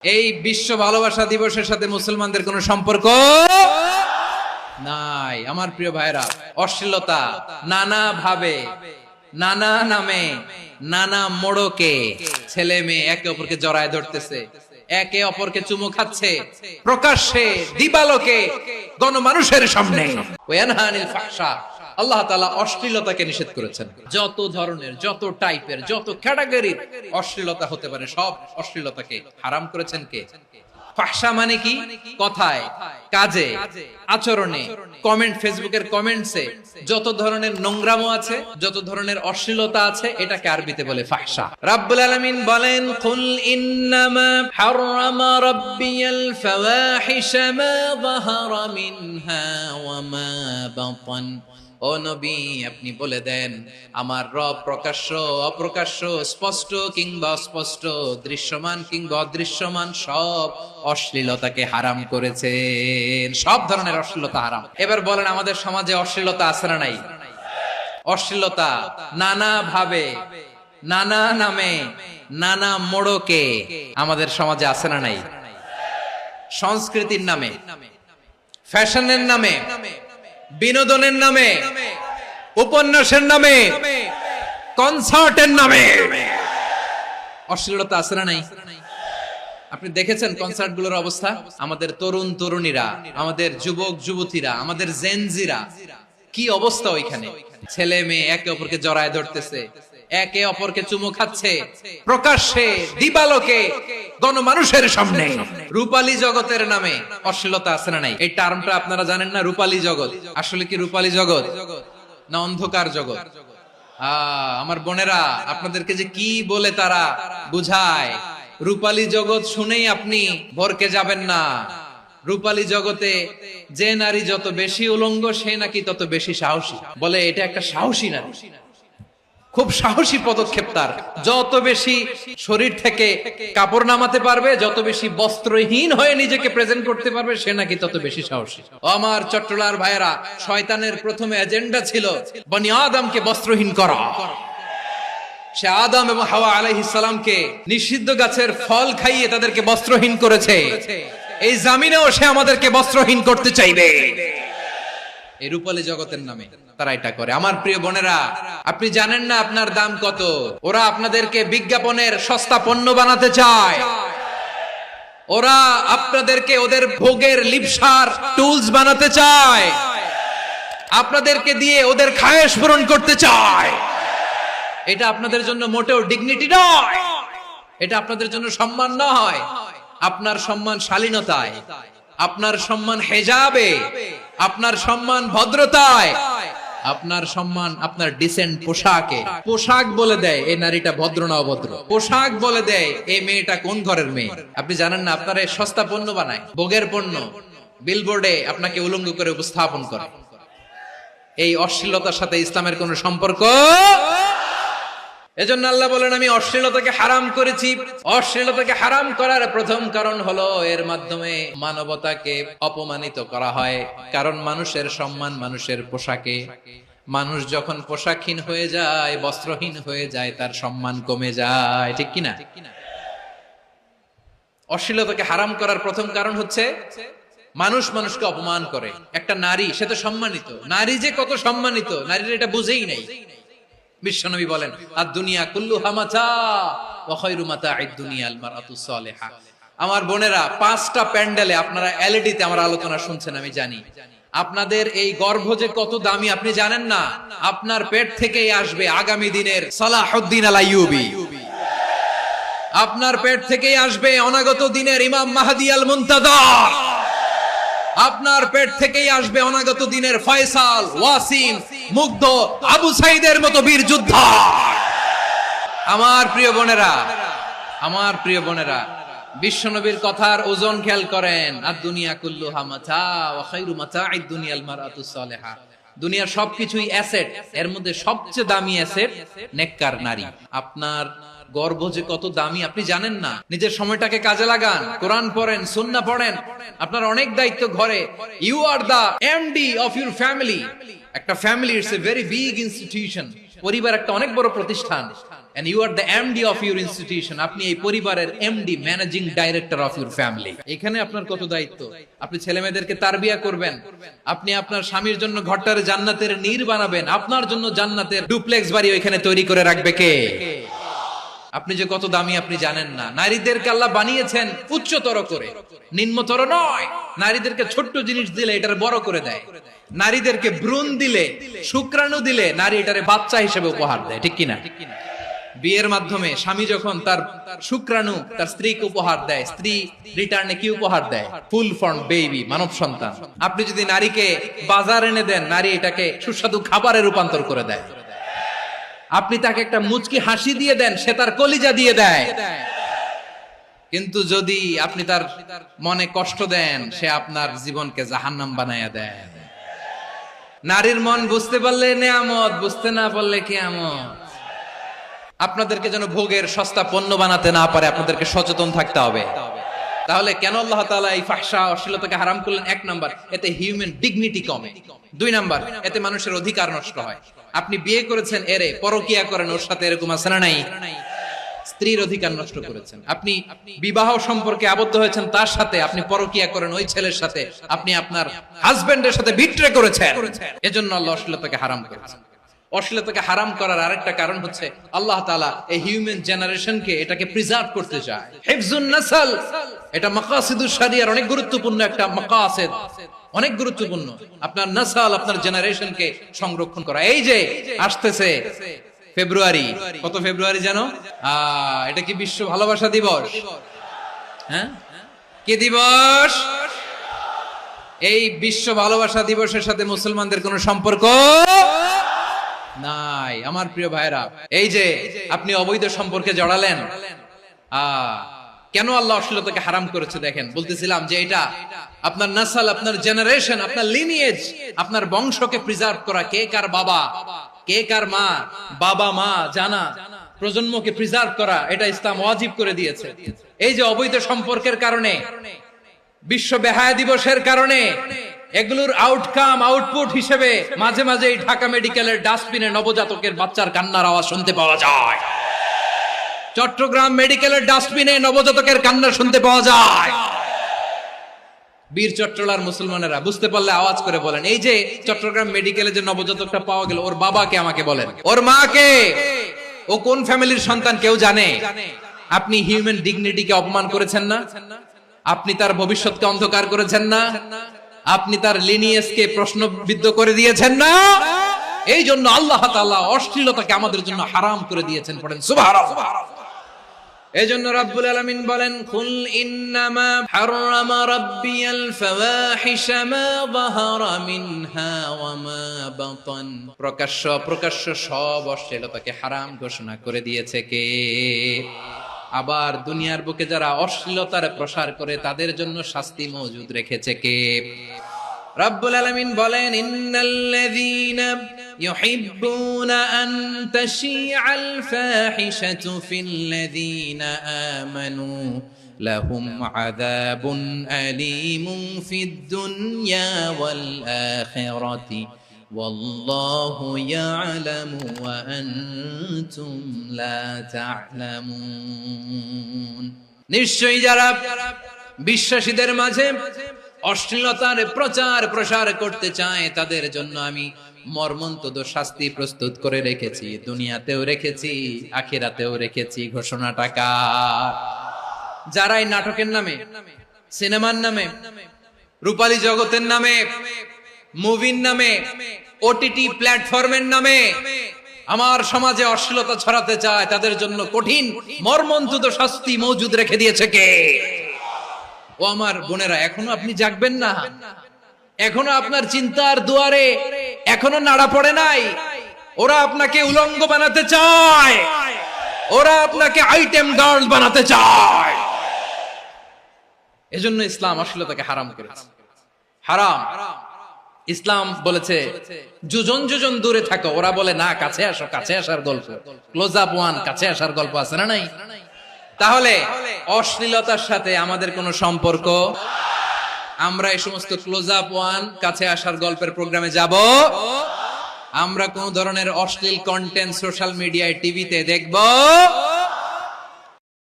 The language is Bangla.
এই বিশ্ব ভালোবাসা দিবসের সাথে মুসলমানদের কোনো সম্পর্ক নাই। আমার প্রিয় ভাইরা, অশ্লীলতা নানা ভাবে, নানা নামে, নানা মোড়কে ছেলে মেয়ে একে অপরকে জড়ায় ধরতেছে, একে অপরকে চুমু খাচ্ছে প্রকাশ্যে, দিবালোকে, গণমানুষের সামনে। ওয়ানহানিল ফাহশা, আল্লাহ তাআলা অশ্লীলতাকে নিষেধ করেছেন। যত ধরনের, যত টাইপের, যত ক্যাটাগরির অশ্লীলতা হতে পারে সব অশ্লীলতাকে হারাম করেছেন কে? ফাহশা মানে কি? কথায়, কাজে, আচরণে, কমেন্ট, ফেসবুকের কমেন্টসে যত ধরনের নোংরামো আছে, যত ধরনের অশ্লীলতা আছে, এটাকে আরবিতে বলে ফাহশা। রাব্বুল আলামিন বলেন, কুল ইন্নামা হারামা রাব্বিয়াল ফাওয়াহিশা মা যাহারা মিনহা ওয়া মা বাতান। ও নবী, আপনি বলে দেন, আমার রব প্রকাশ্য, অপ্রকাশ্য, স্পষ্ট কিংবা অস্পষ্ট, দৃশ্যমান কিংবা অদৃশ্যমান সব অশ্লীলতাকে হারাম করেছেন। সব ধরনের অশ্লীলতা হারাম। এবার বলেন, আমাদের সমাজে অশ্লীলতা আছে না নাই? অশ্লীলতা নানা ভাবে, নানা নামে, নানা মোড়কে আমাদের সমাজে আছে না নাই? সংস্কৃতির নামে, ফ্যাশনের নামে, বিনোদনের নামে, উপন্যাসের নামে, কনসার্টের নামে অশ্লীলতা আছে না নাই? আপনি দেখেছেন কনসার্ট গুলোর অবস্থা? আমাদের তরুণ তরুণীরা, আমাদের যুবক যুবতীরা, আমাদের জেনজিরা, কি অবস্থা ওইখানে? ছেলে মেয়ে একে অপরকে জড়ায় ধরতেছে, একে অপরকে চুমু খাচ্ছে প্রকাশ্যে, দিবালোকে, গণমানুষের সামনে। রূপালী জগতের নামে অশ্লীলতা আছে না নাই? এই টার্মটা আপনারা জানেন না? রূপালী জগৎ আসলে কি রূপালী জগৎ না অন্ধকার জগৎ? আমার বোনেরা, আপনাদেরকে যে কি বলে তারা বুঝায়, রূপালী জগৎ শুনেই আপনি ভরকে যাবেন না। রূপালী জগতে যে নারী যত বেশি উলঙ্গ, সে নাকি তত বেশি সাহসী। বলে এটা একটা সাহসী নারী, খুব সাহসী পদক্ষেপ তার। যত বেশি শরীর থেকে কাপড় নামাতে পারবে, যত বেশি বস্ত্রহীন হয়ে নিজেকে প্রেজেন্ট করতে পারবে, সে নাকি তত বেশি সাহসী। আমার চট্টলার ভাইয়েরা, শয়তানের প্রথমে এজেন্ডা ছিল বনি আদমকে বস্ত্রহীন করা। সে আদম এবং হাওয়া আলাইহিস সালামকে নিষিদ্ধ গাছের ফল খাইয়ে তাদেরকে বস্ত্রহীন করেছে। এই জামিনেও সে আমাদেরকে বস্ত্রহীন করতে চাইবে। এই রূপালী জগতের নামে তারা এটা করে। আমার প্রিয় বোনেরা, আপনি জানেন না আপনার দাম কত? ওরা আপনাদেরকে বিজ্ঞাপনের সস্তা পণ্য বানাতে চায়। ওরা আপনাদেরকে ওদের ভোগের লিপসার টুলস বানাতে চায়। আপনাদেরকে দিয়ে ওদের খায়েশ পূরণ করতে চায়। এটা আপনাদের জন্য মোটেও ডিগনিটি নয়, এটা আপনাদের জন্য সম্মান নয়। আপনার সম্মান শালীনতায়, আপনার সম্মান হেজাবে, আপনার সম্মান ভদ্রতায়, আপনার সম্মান আপনার ডিসেন্ট পোশাকে। পোশাক বলে দেয় এই নারীটা ভদ্র না অভদ্র। পোশাক বলে দেয় এই মেয়েটা কোন ঘরের মেয়ে। আপনি জানেন না? আপনারা সস্তা পণ্য বানায়, ভোগের পণ্য, বিলবোর্ডে আপনাকে উলঙ্গ করে উপস্থাপন করে। এই অশ্লীলতার সাথে ইসলামের কোন সম্পর্ক। এজন্য আল্লাহ বলেন, আমি অশ্লীলতাকে হারাম করেছি। অশ্লীলতাকে হারাম করার প্রথম কারণ হলো এর মাধ্যমে মানবতাকে অপমানিত করা হয়। কারণ মানুষের সম্মান মানুষের পোশাকে। মানুষ যখন পোশাকহীন হয়ে যায়, বস্ত্রহীন হয়ে যায়, তার সম্মান কমে যায়। ঠিক কিনা? অশ্লীলতাকে হারাম করার প্রথম কারণ হচ্ছে মানুষ মানুষকে অপমান করে। একটা নারী, সে তো সম্মানিত। নারী যে কত সম্মানিত, নারীর এটা বুঝেই নাই। বিশ্বনবী বলেন, আদ-দুনিয়া কুল্লুহা মাতা ওয়া খায়রু মাতা'আদ দুনিয়া আল মারআতুস সালিহা। আমার বোনেরা, 5টা প্যান্ডেলে আপনারা এলইডিতে আমার আলোচনা শুনছেন, আমি জানি। আপনাদের এই গর্ভ যে কত দামি আপনি জানেন না। আপনার পেট থেকেই আসবে আগামী দিনের সালাহুদ্দিন আল আইয়ুবী। আপনার পেট থেকেই আসবে অনাগত দিনের ইমাম মাহদী আল মুনতাযর। আপনার পেট থেকেই আসবে অনাগত দিনের ফয়সাল, ওয়াসিম, মুগ্ধ, আবু সাইদের মতো বীর যোদ্ধা। আমার প্রিয় বোনেরা, আমার প্রিয় বোনেরা, বিশ্বনবীর কথার ওজন খেয়াল করেন। আদ-দুনিয়া কুল্লুহা মাতা ওয়া খায়রু মাতা'আদ দুনিয়া আল মারআতুস সালিহা। দুনিয়ার সবকিছুই অ্যাসেট, এর মধ্যে সবচেয়ে দামি অ্যাসেট নেককার নারী। আপনার গর্ভ যে কত দামি আপনি জানেন না। নিজের সময়টাকে কাজে লাগান, কোরআন পড়েন, সুন্নাহ পড়েন। আপনার অনেক দায়িত্ব ঘরে। You are the MD of your family. একটা family it's a very big institution. পরিবার একটা অনেক বড় প্রতিষ্ঠান। and you are the MD of your institution, আপনি এই পরিবারের MD, managing director of your family. এখানে আপনার কত দায়িত্ব। আপনি ছেলেমেয়েদেরকে তারবিয়া করবেন, আপনি আপনার স্বামীর জন্য ঘরটারে জান্নাতের নীর বানাবেন, আপনার জন্য জান্নাতের ডুপ্লেক্স বাড়ি ওইখানে তৈরি করে রাখবে কে? আপনি যে কত দামি আপনি জানেন না। নারীদেরকে আল্লাহ বানিয়েছেন উচ্চতর করে, নিম্নতর নয়। নারীদেরকে ছোট্ট জিনিস দিলে এটারে বড় করে দেয়, নারীদেরকে ভ্রূণ দিলে, শুক্রাণু দিলে নারী এটারে বাচ্চা হিসেবে উপহার দেয়, ঠিক কিনা? বিয়ের মাধ্যমে স্বামী যখন তার শুক্রাণু তার স্ত্রীকে উপহার দেয়, স্ত্রী রিটার্নে কি উপহার দেয়? ফুল ফর্ম বেবি, মানব সন্তান। আপনি যদি নারীকে বাজার এনে দেন, নারী এটাকে সুস্বাদু খাবারে রূপান্তর করে দেয়। আপনি তাকে একটা মুচকি হাসি দিয়ে দেন, সে তার কলিজা দিয়ে দেয়। কিন্তু যদি আপনি তার মনে কষ্ট দেন, সে আপনার জীবনকে জাহান্নাম বানায়া দেয়। নারীর মন বুঝতে পারলে নেয়ামত, বুঝতে না পারলে কিয়ামত। আপনাদেরকে যেন ভোগের সস্তা পণ্য বানাতে না পারে, আপনাদেরকে সচেতন থাকতে হবে। তাহলে কেন আল্লাহ তাআলা এই ফাহশা অশ্লীলতাকে হারাম করলেন? 1 নাম্বার, এতে হিউম্যান ডিগনিটি কমে। 2 নাম্বার, এতে মানুষের অধিকার নষ্ট হয়। আপনি বিয়ে করেছেন, এরে পরকিয়া করেন, ওর সাথে এরকম আছে না নাই? স্ত্রীর অধিকার নষ্ট করেছেন। আপনি বিবাহ সম্পর্কে আবদ্ধ হয়েছেন তার সাথে, আপনি পরকিয়া করেন ওই ছেলের সাথে, আপনি আপনার হাজবেন্ডের সাথে বিট্রে করেছেন। এজন্য আল্লাহ অশ্লীলতাকে হারাম করেছেন। অশ্লীলতাকে হারাম করার আরেকটা কারণ হচ্ছে আল্লাহ তাআলা এই হিউম্যান জেনারেশনকে এটাকে প্রিজার্ভ করতে চায়। হিফজুন নাসল, এটা মাকাসিদুশ শরিয়ার অনেক গুরুত্বপূর্ণ একটা মাকাসিদ, অনেক গুরুত্বপূর্ণ। আপনার নাসল, আপনার জেনারেশনকে সংরক্ষণ করা। এই যে আসতেছে ফেব্রুয়ারি, কত ফেব্রুয়ারি জানো? এটা কি বিশ্ব ভালোবাসা দিবস? হ্যাঁ, কি দিবস? এই বিশ্ব ভালোবাসা দিবসের সাথে মুসলমানদের কোনো সম্পর্ক নাই। আমার প্রিয় ভাইরা, এই যে আপনি অবৈধ সম্পর্কে জড়ালেন, কেন আল্লাহ অশ্লীলতাকে হারাম করেছে দেখেন। বলতেছিলাম যে এটা আপনার নাসল, আপনার জেনারেশন, আপনার লিনিয়েজ, আপনার বংশকে প্রিজার্ভ করা। কে কার বাবা, কে কার মা, বাবা মা জানা, প্রজন্মকে প্রিজার্ভ করা, এটা ইসলাম ওয়াজিব করে দিয়েছে। এই যে অবৈধ সম্পর্কের কারণে, বিশ্ব বেহায়া দিবসের কারণে, এগুলোর আউটকাম, আউটপুট হিসেবে মাঝে মাঝে ঢাকা মেডিকেলের ডাস্টবিনে নবজাতকের বাচ্চার কান্নার আওয়াজ শুনতে পাওয়া যায়। চট্টগ্রাম মেডিকেলের ডাস্টবিনে নবজাতকের কান্না শুনতে পাওয়া যায়। বীর চট্টলার মুসলমানেরা বুঝতে পারলে আওয়াজ করে বলেন, এই যে চট্টগ্রাম মেডিকেলে যে নবজাতকটা পাওয়া গেল, ওর বাবাকে আমাকে বলেন, ওর মাকে, ও কোন ফ্যামিলির সন্তান কেউ জানে? আপনি হিউম্যান ডিগনিটিকে অপমান করেছেন না? আপনি তার ভবিষ্যৎকে অন্ধকার করেছেন না? আপনি তার লিনিয়েজকে প্রশ্নবিদ্ধ করে দিয়েছেন না? এই জন্য আল্লাহ তাআলা অশ্লীলতাকে আমাদের জন্য হারাম করে দিয়েছেন। পড়েন সুবহানাল্লাহ। এজন্য রব্বুল আলামিন বলেন, কুল ইন্নামা হারামা রাব্বিয়াল ফাওয়াহিশা মা যাহারা মিনহা ওয়া মা বাতান। প্রকাশ্য অপ্রকাশ্য সব অশ্লীলতাকে হারাম ঘোষণা করে দিয়েছে কে? আবার দুনিয়ার বুকে যারা অশ্লীলতার প্রসার করে তাদের জন্য শাস্তি মজুদ রেখেছে কে? রব্বুল আলামিন বলেন, ইন্নাল্লাযীনা ইউহিব্বুনা আন তাশিআল ফাহিশাতু ফিল্লাযীনা আমানু লাহুম আযাবুন আলীমুন ফিদ দুনিয়া ওয়াল আখিরাতি ওয়াল্লাহু ইয়ালামু ওয়া আনতুম লা তা'লামুন। নিশ্চয়ই যারা বিশ্বাসীদের মাঝে অশ্লীলতার প্রচার প্রসার করতে চায় তাদের জন্য আমি মর্মন্তুদ শাস্তি প্রস্তুত করে রেখেছি, দুনিয়াতেও রেখেছি, আখিরাতেও রেখেছি। ঘোষণাটা কার? যারাই নাটকের নামে, সিনেমার নামে, রূপালী জগতের নামে, মুভির নামে, ওটিটি প্ল্যাটফর্মের নামে আমার সমাজে অশ্লীলতা ছড়াতে চায় তাদের জন্য কঠিন মর্মন্তুদ শাস্তি মজুদ রেখে দিয়েছে কে? ও আমার বোনেরা, এখনো আপনি জাগবেন না? এখনো আপনার চিন্তার দুয়ারে এখনো নাড়া পড়ে নাই? ওরা আপনাকে উলঙ্গ বানাতে চায়, ওরা আপনাকে আইটেম গার্ল বানাতে চায়। এজন্য ইসলাম অশ্লীলতাকে হারাম করেছে। হারাম। ইসলাম বলেছে যোজন যোজন দূরে থাকো, ওরা বলে না কাছে আসো, কাছে আসার গল্প, ক্লোজ আপ ওয়ান, কাছে আসার গল্প আছে না নাই? তাহলে অশ্লীলতার সাথে আমাদের কোনো সম্পর্ক? আমরা এই সমস্ত ক্লোজ আপ ওয়ান, কাছে আসার গল্পের প্রোগ্রামে যাব আমরা কোন ধরনের অশ্লীল কন্টেন্ট সোশ্যাল মিডিয়ায় টিভিতে দেখব